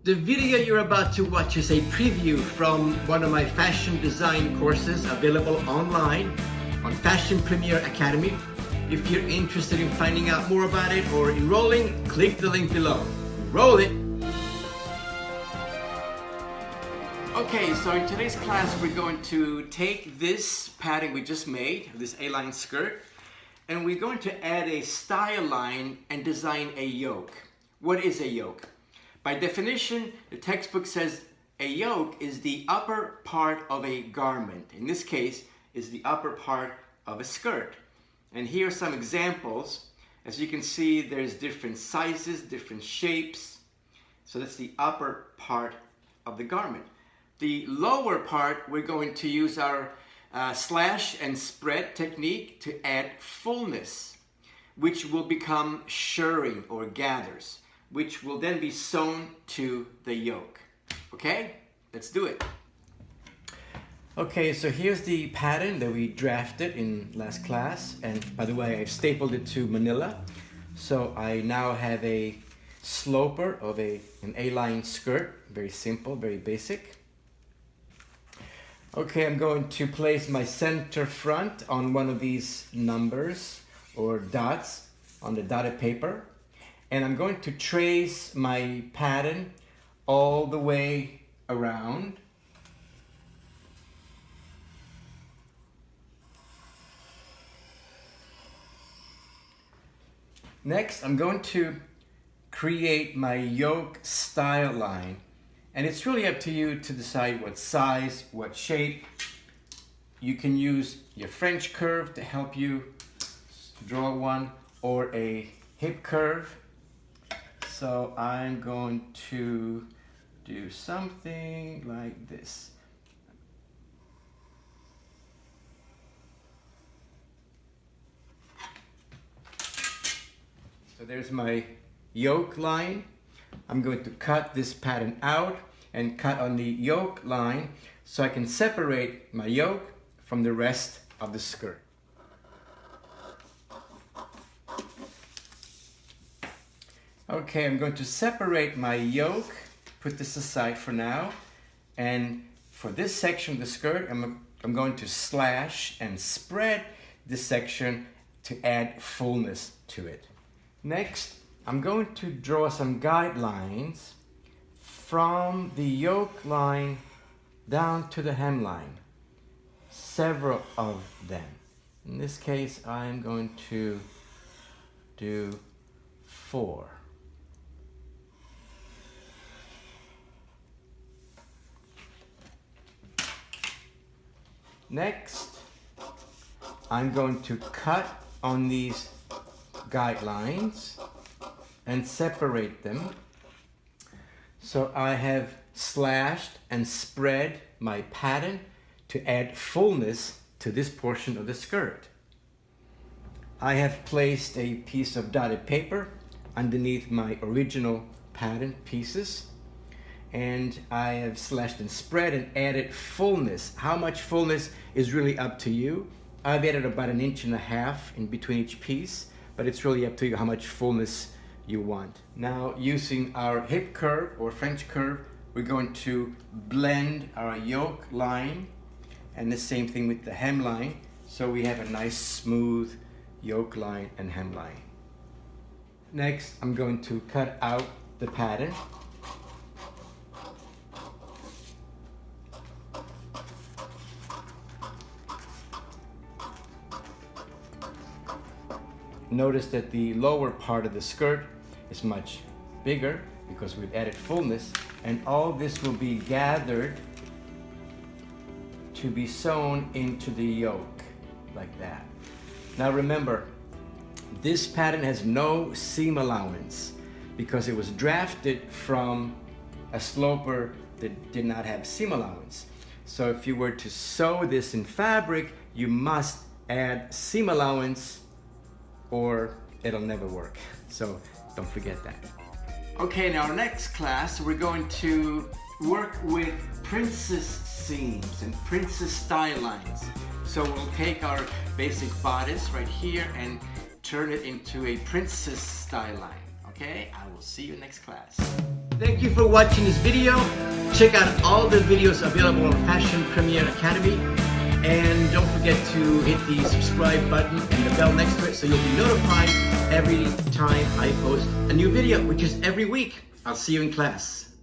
The video you're about to watch is a preview from one of my fashion design courses available online on Fashion Premier Academy. If you're interested in finding out more about it or enrolling, click the link below. Roll it! Okay, so in today's class we're going to take this pattern we just made, this A-line skirt, and we're going to add a style line and design a yoke. What is a yoke? By definition, the textbook says a yoke is the upper part of a garment. In this case, is the upper part of a skirt. And here are some examples. As you can see, there's different sizes, different shapes. So that's the upper part of the garment. The lower part, we're going to use our slash and spread technique to add fullness, which will become shirring or gathers, which will then be sewn to the yoke. Okay, let's do it. Okay, so here's the pattern that we drafted in last class. And by the way, I've stapled it to manila. So I now have a sloper of an A-line skirt. Very simple, very basic. Okay, I'm going to place my center front on one of these numbers or dots on the dotted paper. And I'm going to trace my pattern all the way around. Next, I'm going to create my yoke style line. And it's really up to you to decide what size, what shape. You can use your French curve to help you draw one, or a hip curve. So I'm going to do something like this. So there's my yoke line. I'm going to cut this pattern out and cut on the yoke line so I can separate my yoke from the rest of the skirt. Okay, I'm going to separate my yoke, put this aside for now, and for this section of the skirt, I'm going to slash and spread this section to add fullness to it. Next, I'm going to draw some guidelines from the yoke line down to the hemline, several of them. In this case, I'm going to do 4. Next, I'm going to cut on these guidelines and separate them. So I have slashed and spread my pattern to add fullness to this portion of the skirt. I have placed a piece of dotted paper underneath my original pattern pieces. And I have slashed and spread and added fullness. How much fullness is really up to you. I've added about 1.5 inches in between each piece, but it's really up to you how much fullness you want. Now, using our hip curve or French curve, we're going to blend our yoke line, and the same thing with the hemline, so we have a nice smooth yoke line and hemline. Next, I'm going to cut out the pattern. Notice that the lower part of the skirt is much bigger because we've added fullness, and all this will be gathered to be sewn into the yoke like that. Now remember, this pattern has no seam allowance because it was drafted from a sloper that did not have seam allowance. So if you were to sew this in fabric, you must add seam allowance or it'll never work. So don't forget that. Okay, in our next class, we're going to work with princess seams and princess style lines. So we'll take our basic bodice right here and turn it into a princess style line. Okay, I will see you next class. Thank you for watching this video. Check out all the videos available on Fashion Premier Academy. And don't forget to hit the subscribe button and the bell next to it so you'll be notified every time I post a new video, which is every week. I'll see you in class.